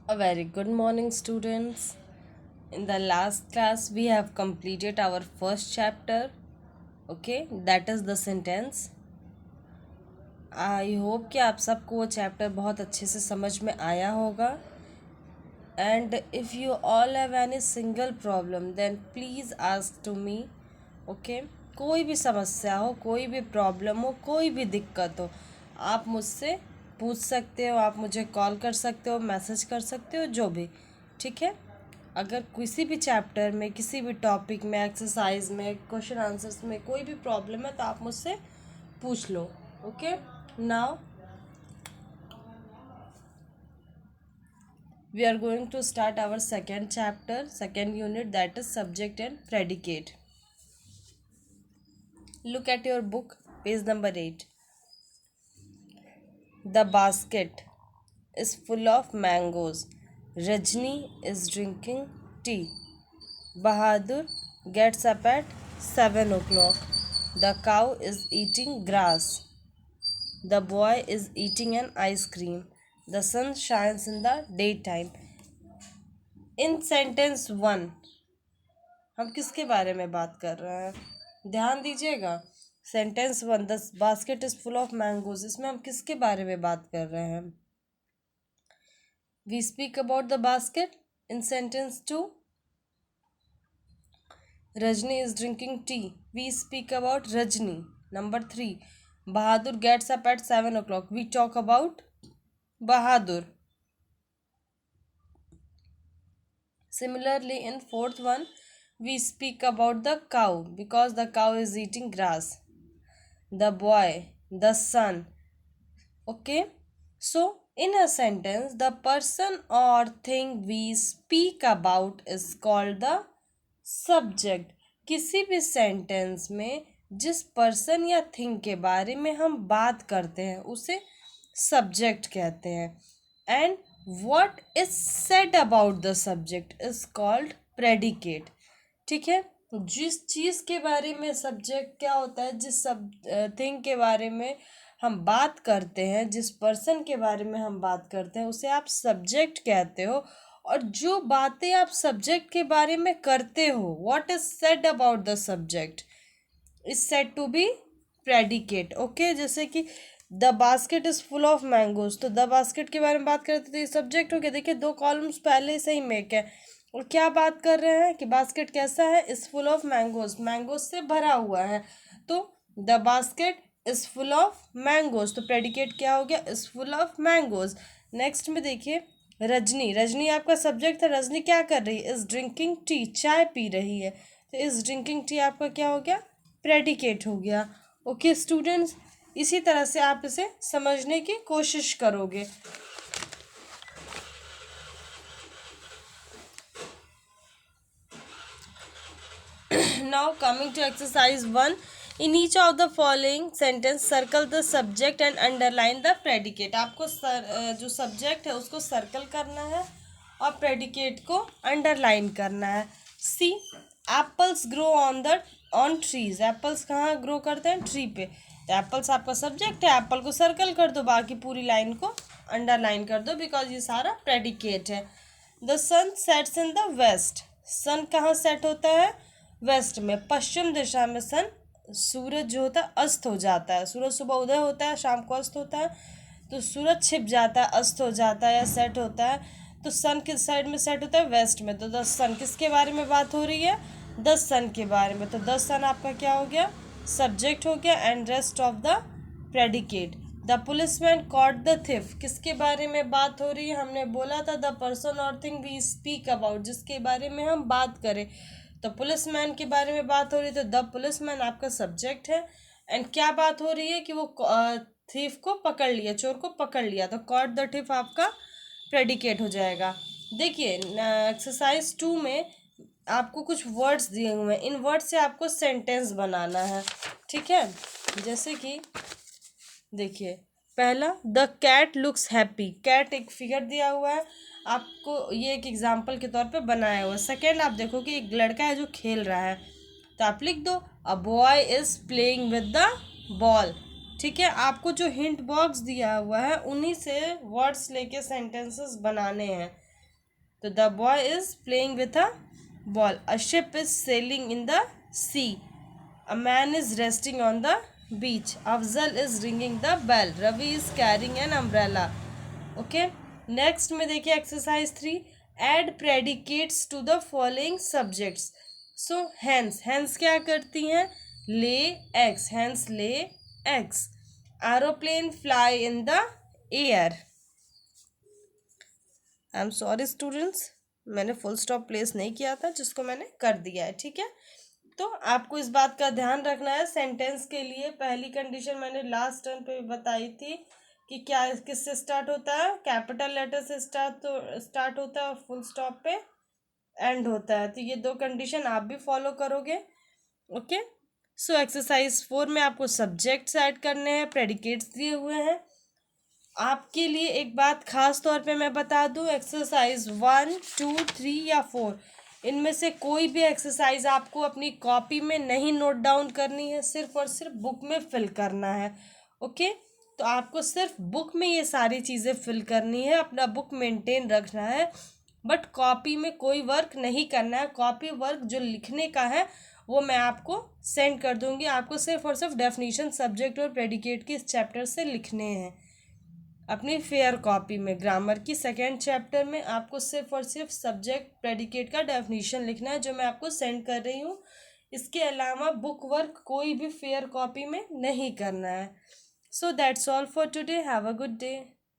A very good morning, students. In the last class, we have completed our first chapter. Okay, that is the sentence. I hope कि आप सबको वो chapter बहुत अच्छे से समझ में आया होगा. And if you all have any single problem then please ask to me. Okay, कोई भी समस्या हो, कोई भी प्रॉब्लम हो, कोई भी दिक्कत हो, आप मुझसे पूछ सकते हो, आप मुझे कॉल कर सकते हो, मैसेज कर सकते हो, जो भी. ठीक है. अगर किसी भी चैप्टर में, किसी भी टॉपिक में, एक्सरसाइज में, क्वेश्चन आंसर्स में कोई भी प्रॉब्लम है तो आप मुझसे पूछ लो. Okay. Now we are going to start our second chapter, second unit, that is subject and predicate. Look at your book, page number 8. The basket is full of mangoes. Rajni is drinking tea. Bahadur gets up at 7 o'clock. The cow is eating grass. The boy is eating an ice cream. The sun shines in the daytime. In sentence 1, हम किसके बारे में बात कर रहे हैं? ध्यान दीजिएगा. Sentence 1, the basket is full of mangoes. इसमें हम किसके बारे में बात कर रहे हैं? We speak about the basket. In sentence 2, Rajni is drinking tea. We speak about Rajni. Number 3, Bahadur gets up at 7 o'clock. We talk about Bahadur. Similarly, in fourth one, we speak about the cow because the cow is eating grass. The boy, the son. Okay. So, in a sentence, the person or thing we speak about is called the subject. किसी भी sentence में जिस person या thing के बारे में हम बात करते हैं उसे सब्जेक्ट कहते हैं. And what is said about the subject is called predicate. ठीक है. जिस चीज़ के बारे में सब्जेक्ट क्या होता है, जिस सब थिंग के बारे में हम बात करते हैं, जिस पर्सन के बारे में हम बात करते हैं उसे आप सब्जेक्ट कहते हो. और जो बातें आप सब्जेक्ट के बारे में करते हो, what is said about the subject is said to be predicate. Okay. जैसे कि the basket is full of mangoes, तो द बास्केट के बारे में बात करते तो ये सब्जेक्ट हो गया. देखिए 2 कॉलम्स पहले से ही मेक है. और क्या बात कर रहे हैं कि बास्केट कैसा है? Is full of mangoes, mangoes से भरा हुआ है. तो the basket is full of mangoes, तो प्रेडिकेट क्या हो गया? Is full of mangoes. Next में देखिए रजनी. रजनी आपका सब्जेक्ट था. रजनी क्या कर रही है? इज ड्रिंकिंग टी, चाय पी रही है. तो इज ड्रिंकिंग टी आपका क्या हो गया? प्रेडिकेट हो गया. ओके स्टूडेंट्स, इसी तरह से आप इसे समझने की कोशिश करोगे. Now coming to exercise 1, in each of the following sentence circle the subject and underline the predicate. आपको जो सब्जेक्ट है उसको सर्कल करना है और प्रेडिकेट को अंडरलाइन करना है. See, apples grow on trees. Apples कहाँ ग्रो करते हैं? ट्री पे. तो एप्पल्स आपका सब्जेक्ट है, एप्पल को सर्कल कर दो, बाकी पूरी लाइन को अंडरलाइन कर दो बिकॉज ये सारा प्रेडिकेट है. The sun sets in the west. Sun कहाँ सेट होता है? वेस्ट में, पश्चिम दिशा में सन, सूरज जो होता है अस्त हो जाता है. सूरज सुबह उदय होता है, शाम को अस्त होता है. तो सूरज छिप जाता है, अस्त हो जाता है या सेट होता है. तो सन किस साइड में सेट होता है? वेस्ट में. तो द सन किसके बारे में बात हो रही है? द सन के बारे में. तो द सन आपका क्या हो गया? सब्जेक्ट हो गया. And rest of the predicate. The policeman caught the thief. किसके बारे में बात हो रही है? हमने बोला था द पर्सन और थिंग वी स्पीक अबाउट, जिसके बारे में हम बात करें. तो पुलिसमैन के बारे में बात हो रही है, तो द पुलिसमैन आपका सब्जेक्ट है. एंड क्या बात हो रही है कि वो थीफ को पकड़ लिया, चोर को पकड़ लिया. तो कॉट द थिफ आपका प्रेडिकेट हो जाएगा. देखिए एक्सरसाइज 2 में आपको कुछ वर्ड्स दिए हुए हैं. इन वर्ड्स से आपको सेंटेंस बनाना है. ठीक है. जैसे कि देखिए पहला, the cat looks happy. Cat एक फिगर दिया हुआ है, आपको ये एक एग्जाम्पल के तौर पे बनाया हुआ है. सेकेंड, आप देखो कि एक लड़का है जो खेल रहा है, तो आप लिख दो a boy is playing with the ball. ठीक है. आपको जो हिंट बॉक्स दिया हुआ है उन्हीं से वर्ड्स लेके सेंटेंसेस बनाने हैं. तो the boy is playing with a ball. A ship is sailing in the sea. A man is resting on the beach. Afzal is ringing the bell. Ravi is carrying an umbrella. Okay. Next में देखिए exercise 3. Add predicates to the following subjects. So hens, hens क्या करती हैं? Lay eggs. Hens lay eggs. Aeroplane fly in the air. I am sorry students, मैंने full stop place नहीं किया था, जिसको मैंने कर दिया है. ठीक है, तो आपको इस बात का ध्यान रखना है. सेंटेंस के लिए पहली कंडीशन मैंने लास्ट टर्न पे बताई थी कि क्या किससे स्टार्ट होता है? कैपिटल लेटर से स्टार्ट होता है और फुल स्टॉप पे एंड होता है. तो ये दो कंडीशन आप भी फॉलो करोगे. ओके. सो एक्सरसाइज 4 में आपको सब्जेक्ट्स ऐड करने हैं, प्रेडिकेट्स दिए हुए हैं. आपके लिए एक बात खास तौर पे मैं बता दूं, एक्सरसाइज 1, 2, 3 या 4 इनमें से कोई भी एक्सरसाइज आपको अपनी कॉपी में नहीं नोट डाउन करनी है, सिर्फ और सिर्फ बुक में फिल करना है. ओके. तो आपको सिर्फ बुक में ये सारी चीज़ें फिल करनी है, अपना बुक मेंटेन रखना है, बट कॉपी में कोई वर्क नहीं करना है. कॉपी वर्क जो लिखने का है वो मैं आपको सेंड कर दूंगी. आपको सिर्फ और सिर्फ डेफिनेशन, सब्जेक्ट और प्रेडिकेट के इस चैप्टर से लिखने हैं अपनी फेयर कॉपी में. ग्रामर की सेकेंड चैप्टर में आपको सिर्फ और सिर्फ सब्जेक्ट, प्रेडिकेट का डेफिनेशन लिखना है, जो मैं आपको सेंड कर रही हूँ. इसके अलावा बुक वर्क कोई भी फेयर कॉपी में नहीं करना है. So that's all for today. Have a good day.